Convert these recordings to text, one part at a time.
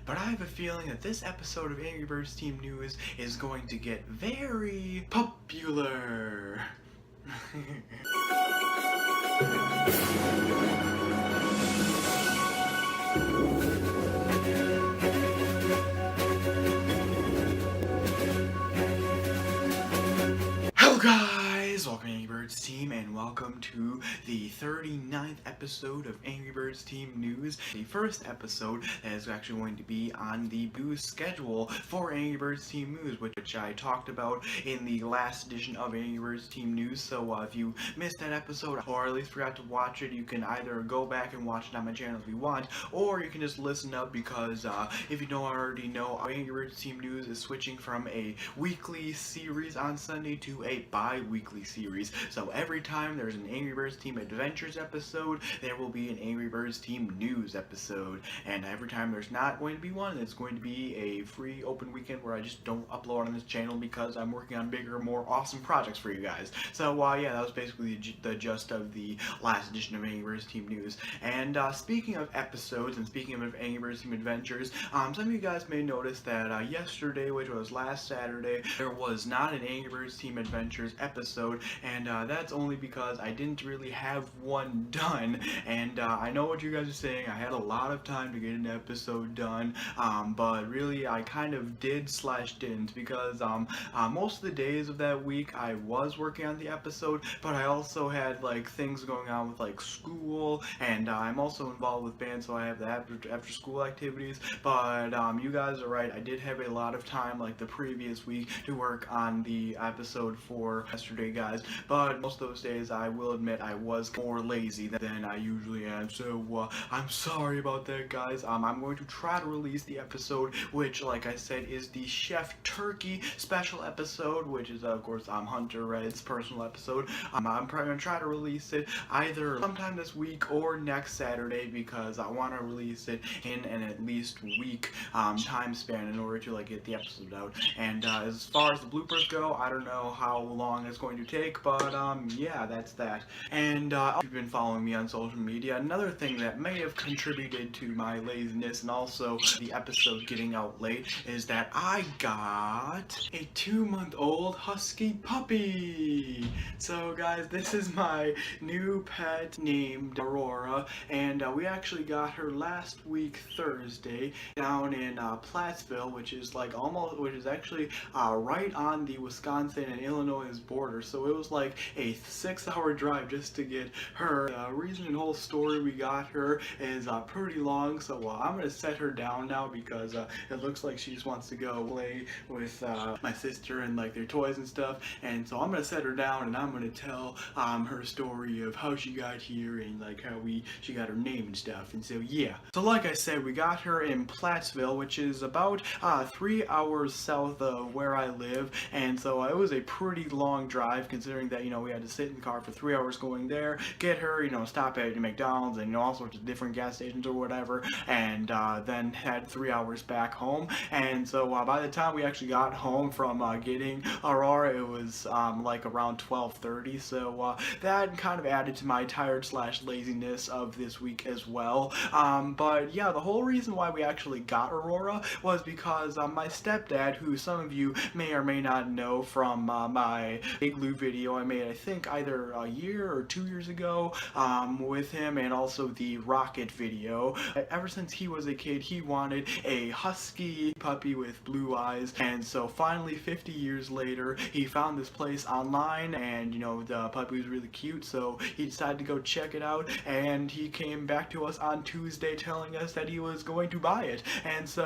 but I have a feeling that this episode of Angry Birds Team News is going to get very popular. Hello guys, welcome to Angry Birds Team and welcome to the 39th episode of Angry Birds Team News. The first episode that is actually going to be on the news schedule for Angry Birds Team News, which I talked about in the last edition of Angry Birds Team News. So if you missed that episode or at least forgot to watch it, you can either go back and watch it on my channel if you want, or you can just listen up because if you don't already know, Angry Birds Team News is switching from a weekly series on Sunday to a bi-weekly series. So every time there's an Angry Birds Team Adventures episode, there will be an Angry Birds Team News episode. And every time there's not going to be one, it's going to be a free open weekend where I just don't upload on this channel because I'm working on bigger, more awesome projects for you guys. So yeah, that was basically the gist of the last edition of Angry Birds Team News. And speaking of episodes and speaking of Angry Birds Team Adventures, some of you guys may notice that yesterday, which was last Saturday, there was not an Angry Birds Team Adventures episode, and that's only because I didn't really have one done. And I know what you guys are saying, I had a lot of time to get an episode done, but really I kind of didn't, because most of the days of that week I was working on the episode, but I also had like things going on with like school, and I'm also involved with band, so I have the after school activities. But you guys are right, I did have a lot of time like the previous week to work on the episode for yesterday, guys, but most of those days I will admit I was more lazy than I usually am, so I'm sorry about that, guys. I'm going to try to release the episode, which like I said is the Chef Turkey special episode, which is of course Hunter Red's personal episode. I'm probably going to try to release it either sometime this week or next Saturday, because I want to release it in an at least week time span in order to like get the episode out. And as far as the bloopers go, I don't know how long it's going to take, but yeah, that's that. And if you've been following me on social media, another thing that may have contributed to my laziness and also the episode getting out late is that I got a 2-month-old husky puppy. So guys, this is my new pet named Aurora, and we actually got her last week Thursday down in Plattsville, which is actually right on the Wisconsin and Illinois border. So it was like a 6-hour drive just to get her. The reason and whole story we got her is pretty long, so I'm gonna set her down now because it looks like she just wants to go play with my sister and like their toys and stuff. And so I'm gonna set her down and I'm gonna tell her story of how she got here and like how she got her name and stuff. And so yeah, so like I said, we got her in Plattsville, which is about 3 hours south of where I live, and so it was a pretty long drive considering that, you know, we had to sit in the car for 3 hours going there, get her, you know, stop at McDonald's and, you know, all sorts of different gas stations or whatever, and then had 3 hours back home. And so by the time we actually got home from getting Aurora, it was like around 12:30, so that kind of added to my tired / laziness of this week as well. But yeah, the whole reason why we actually got Aurora was because my stepdad, who some of you may or may not know from my Igloo video I made, I think either a year or 2 years ago with him, and also the Rocket video. Ever since he was a kid, he wanted a husky puppy with blue eyes, and so finally 50 years later he found this place online, and you know, the puppy was really cute, so he decided to go check it out, and he came back to us on Tuesday telling us that he was going to buy it. And so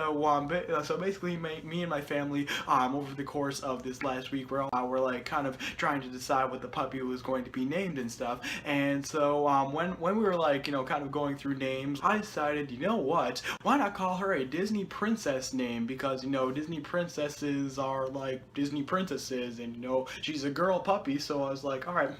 so basically me and my family over the course of this last week we're like kind of trying to decide what the puppy was going to be named and stuff. And so when we were like, you know, kind of going through names, I decided, you know what, why not call her a Disney princess name, because, you know, Disney princesses are like Disney princesses, and, you know, she's a girl puppy. So I was like, all right,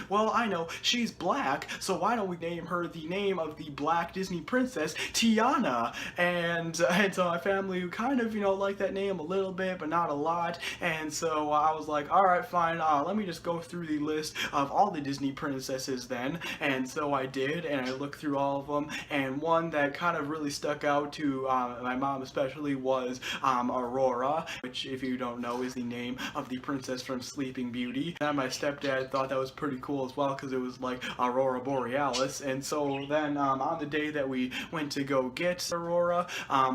well, I know she's black, so why don't we name her the name of the black Disney princess, Tiana? And so my family kind of, you know, liked that name a little bit, but not a lot. And so I was like, all right, fine, let me just go through the list of all the Disney princesses princesses then, and so I did, and I looked through all of them, and one that kind of really stuck out to my mom especially was Aurora, which, if you don't know, is the name of the princess from Sleeping Beauty. And my stepdad thought that was pretty cool as well, because it was like Aurora Borealis. And so then on the day that we went to go get Aurora,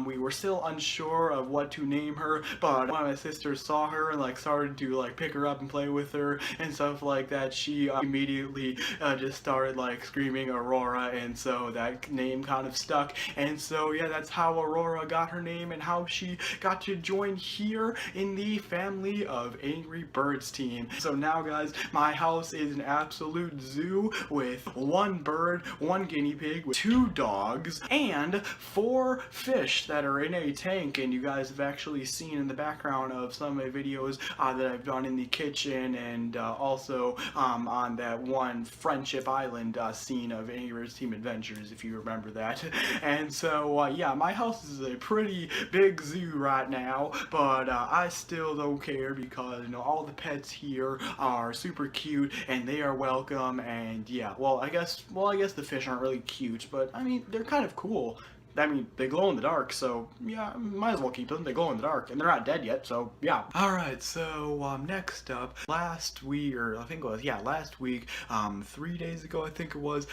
we were still unsure of what to name her, but when my sister saw her and like started to like pick her up and play with her and stuff like that, she immediately just started like screaming Aurora, and so that name kind of stuck. And so yeah, that's how Aurora got her name and how she got to join here in the family of Ngrybirdsteam. So now guys, my house is an absolute zoo with one bird, one guinea pig, with 2 dogs, and 4 fish that are in a tank. And you guys have actually seen in the background of some of my videos that I've done in the kitchen, and also on that one Friendship Island scene of Ngrybirdsteam Adventures, if you remember that. And so yeah, my house is a pretty big zoo right now, but I still don't care, because you know, all the pets here are super cute and they are welcome. And yeah, well I guess the fish aren't really cute, but I mean, they're kind of cool. I mean, they glow in the dark, so yeah, might as well keep them. They glow in the dark, and they're not dead yet, so yeah. Alright, so next up, last week, or I think it was, yeah, last week, 3 days ago, I think it was,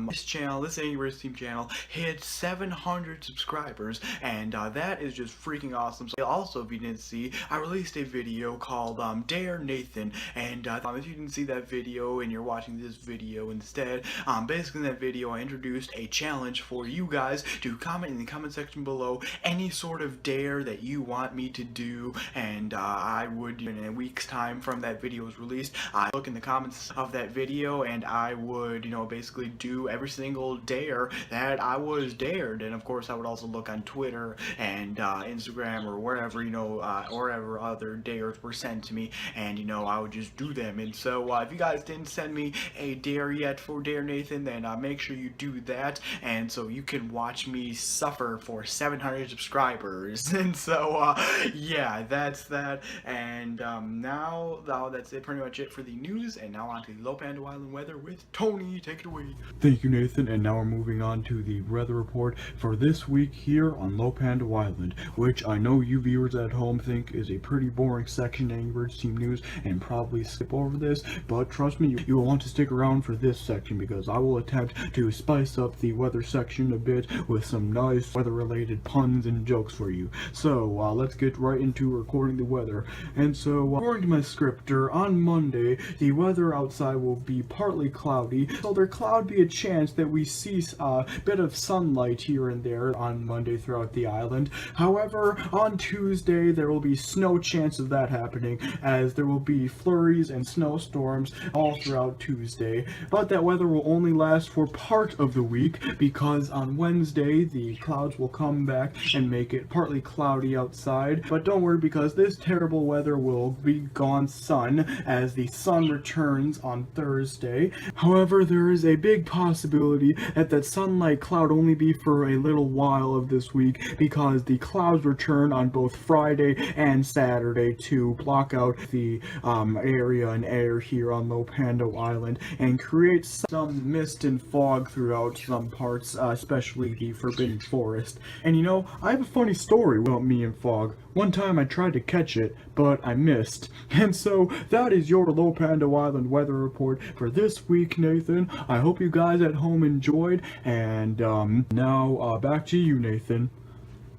this channel, this Ngrybirdsteam channel, hit 700 subscribers, and that is just freaking awesome. So also, if you didn't see, I released a video called Dare Nathan, and if you didn't see that video and you're watching this video instead, basically in that video I introduced a challenge for you guys to comment in the comment section below any sort of dare that you want me to do, and I would, in a week's time from that video was released, I look in the comments of that video and I would, you know, basically do every single dare that I was dared. And of course I would also look on Twitter and Instagram or wherever, you know, wherever other dares were sent to me, and you know, I would just do them. And so if you guys didn't send me a dare yet for Dare Nathan, then make sure you do that, and so you can watch me suffer for 700 subscribers. And so yeah, that's that. And now that's it, pretty much it for the news. And now on to the Low Panda Island weather with Tony. Take it away. Thank you, Nathan. And now we're moving on to the weather report for this week here on Low Panda Island, which I know you viewers at home think is a pretty boring section of Ngrybirdsteam news and probably skip over this, but trust me, you will want to stick around for this section, because I will attempt to spice up the weather section a bit with some nice weather-related puns and jokes for you. So let's get right into recording the weather. And so according to my scripter, on Monday the weather outside will be partly cloudy, so there could be a chance that we see a bit of sunlight here and there on Monday throughout the island. However, on Tuesday there will be no chance of that happening, as there will be flurries and snowstorms all throughout Tuesday. But that weather will only last for part of the week, because on Wednesday the clouds will come back and make it partly cloudy outside. But don't worry, because this terrible weather will be gone sun as the sun returns on Thursday. However, there is a big possibility that that sunlight cloud only be for a little while of this week, because the clouds return on both Friday and Saturday to block out the area and air here on Low Panda Island and create some mist and fog throughout some parts, especially the Forbidden Forest. And you know, I have a funny story about me and fog. One time I tried to catch it, but I missed. And so that is your Low Panda Island weather report for this week, Nathan. I hope you guys at home enjoyed, and now back to you, Nathan.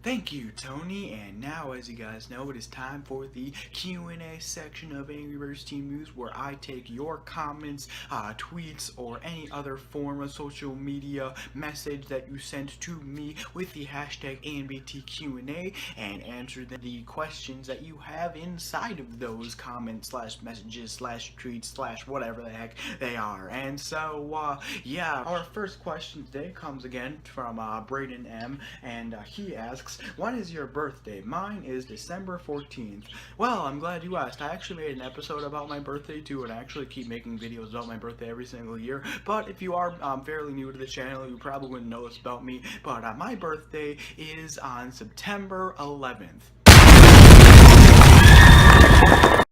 Thank you, Tony. And now, as you guys know, it is time for the Q&A section of Ngrybirdsteam News, where I take your comments, tweets, or any other form of social media message that you sent to me with the hashtag ANBTQA and answer the questions that you have inside of those comments slash messages slash tweets slash whatever the heck they are. And so, yeah, our first question today comes again from Braden M, and he asks, when is your birthday? Mine is December 14th. Well, I'm glad you asked. I actually made an episode about my birthday too, and I actually keep making videos about my birthday every single year. But if you are fairly new to the channel, you probably wouldn't know this about me. But my birthday is on September 11th.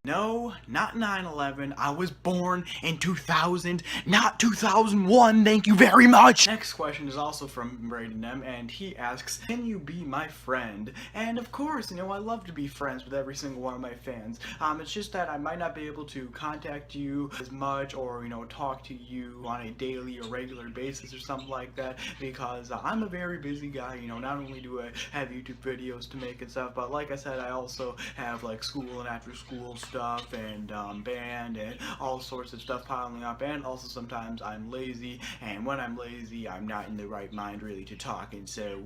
No, not 9/11. I was born in 2000, not 2001. Thank you very much. Next question is also from Braden M, and he asks, can you be my friend? And of course, I love to be friends with every single one of my fans. It's just that I might not be able to contact you as much, or talk to you on a daily or regular basis or something like that, because I'm a very busy guy. Not only do I have YouTube videos to make and stuff, but like I said, I also have like school and after school stuff and band and all sorts of stuff piling up, and also sometimes I'm lazy, and when I'm lazy I'm not in the right mind really to talk, and so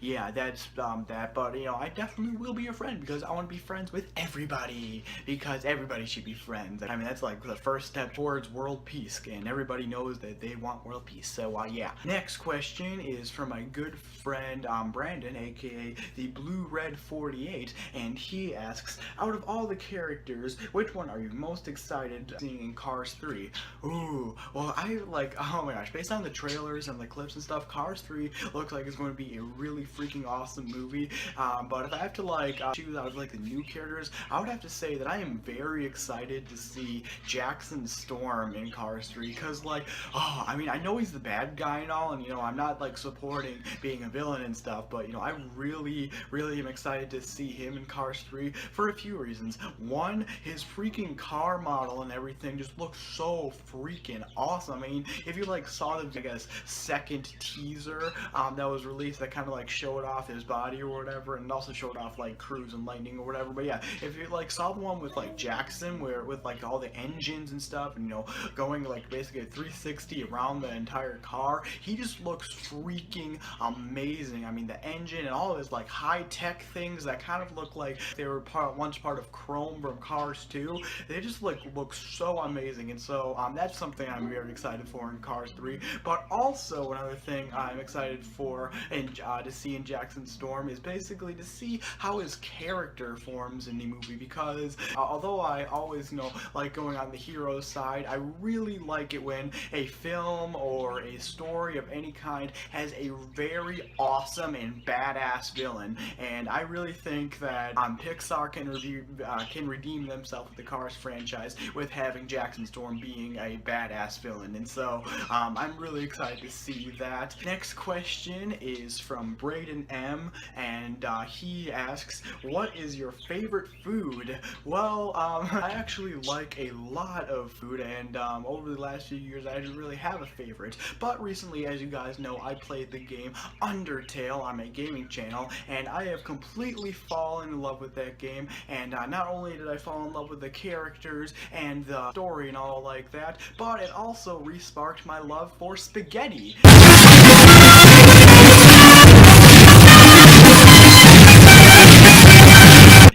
yeah, that's that. But I definitely will be your friend, because I want to be friends with everybody, because everybody should be friends. I mean, that's like the first step towards world peace, and everybody knows that they want world peace. So yeah. Next question is from my good friend Brandon, aka the Blue Red 48, and he asks, out of all the characters, which one are you most excited seeing in Cars 3? Ooh, well, I like, oh my gosh, based on the trailers and the clips and stuff, Cars 3 looks like it's going to be a really freaking awesome movie. But if I have to like choose out of like the new characters, I would have to say that I am very excited to see Jackson Storm in Cars 3, because like, oh, I mean, I know he's the bad guy and all, and I'm not like supporting being a villain and stuff, but I really am excited to see him in Cars 3 for a few reasons. One, his freaking car model and everything just looks so freaking awesome. I mean, if you like saw the, I guess, second teaser that was released that kind of like showed off his body or whatever, and also showed off like Cruise and Lightning or whatever, but yeah, if you like saw the one with like Jackson, where with like all the engines and stuff, and going like basically a 360 around the entire car, he just looks freaking amazing. I mean, the engine and all of his like high-tech things that kind of look like they were once part of Chrome from Cars 2, they just like look so amazing, and so that's something I'm very excited for in Cars 3. But also another thing I'm excited for and to see in Jackson Storm is basically to see how his character forms in the movie, because although I always like going on the hero side, I really like it when a film or a story of any kind has a very awesome and badass villain, and I really think that Pixar can redeem themselves with the Cars franchise with having Jackson Storm being a badass villain, and so I'm really excited to see that. Next question is from Braden M, and he asks, what is your favorite food? Well, I actually like a lot of food, and over the last few years I didn't really have a favorite, but recently, as you guys know, I played the game Undertale on my gaming channel, and I have completely fallen in love with that game, and not only did I fall in love with the characters and the story and all like that, but it also re-sparked my love for spaghetti.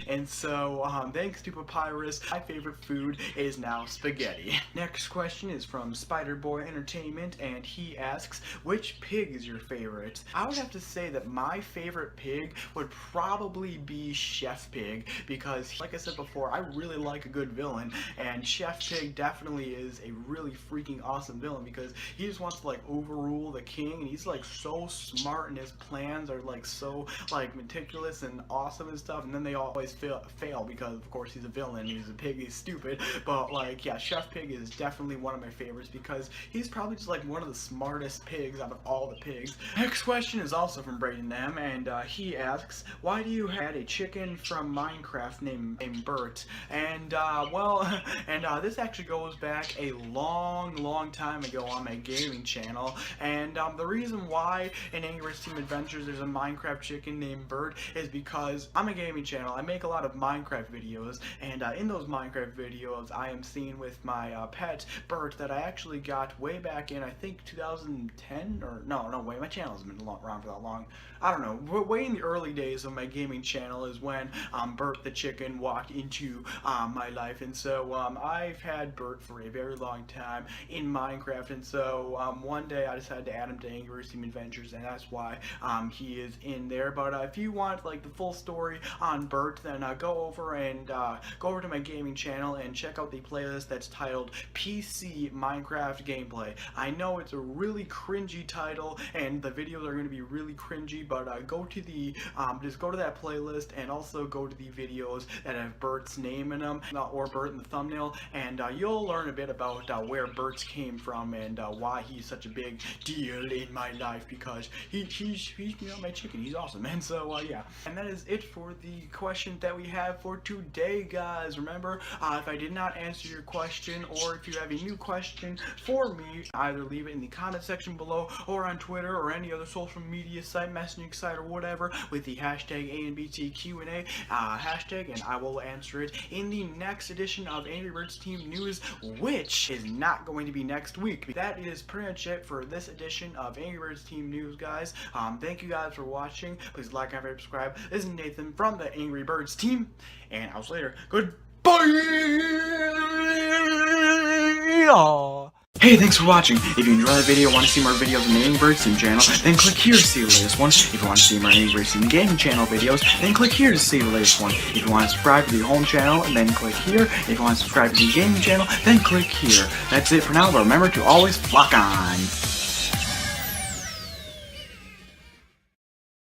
And so, thanks to Papyrus, my favorite food is now spaghetti. Next question is from Spider-Boy Entertainment, and he asks, which pig is your favorite? I would have to say that my favorite pig would probably be Chef Pig, because, like I said before, I really like a good villain, and Chef Pig definitely is a really freaking awesome villain, because he just wants to, like, overrule the king, and he's, like, so smart, and his plans are, like, so, like, meticulous and awesome and stuff, and then they always fail because of course he's a villain, he's a pig, he's stupid. But like, yeah, Chef Pig is definitely one of my favorites, because he's probably just like one of the smartest pigs out of all the pigs. Next question is also from Braden M, and he asks, why do you have a chicken from Minecraft named Bert? And well, and this actually goes back a long time ago on my gaming channel, and the reason why in Ngrybirdsteam Adventures there's a Minecraft chicken named Bert is because I'm a gaming channel. I make a lot of Minecraft videos, and in those Minecraft videos I am seen with my pet Bert that I actually got way back in, I think 2010, or no way, my channel hasn't been around for that long. I don't know, way in the early days of my gaming channel is when Bert the chicken walked into my life, and so I've had Bert for a very long time in Minecraft, and so one day I decided to add him to Ngrybirdsteam Adventures, and that's why he is in there. But if you want like the full story on Bert, then then go over to my gaming channel and check out the playlist that's titled PC Minecraft Gameplay. I know it's a really cringy title, and the videos are going to be really cringy, but go to the just go to that playlist, and also go to the videos that have Bert's name in them, or Bert in the thumbnail, and you'll learn a bit about where Bert's came from and why he's such a big deal in my life, because he's you know, my chicken. He's awesome, and so yeah. And that is it for the question that we have for today, guys. Remember, if I did not answer your question, or if you have a new question for me, either leave it in the comment section below, or on Twitter, or any other social media site, messaging site, or whatever, with the hashtag ANBTQA hashtag, and I will answer it in the next edition of Ngrybirdsteam News, which is not going to be next week. That is pretty much it for this edition of Ngrybirdsteam News, guys. Thank you guys for watching. Please like, comment, subscribe. This is Nathan from the Ngrybirdsteam, and I'll see you later. Goodbye! Hey, thanks for watching. If you enjoyed the video and want to see more videos on the Ngrybirdsteam channel, then click here to see the latest one. If you want to see more Ngrybirdsteam gaming channel videos, then click here to see the latest one. If you want to subscribe to the home channel, then click here. If you want to subscribe to the gaming channel, then click here. That's it for now, but remember to always flock on.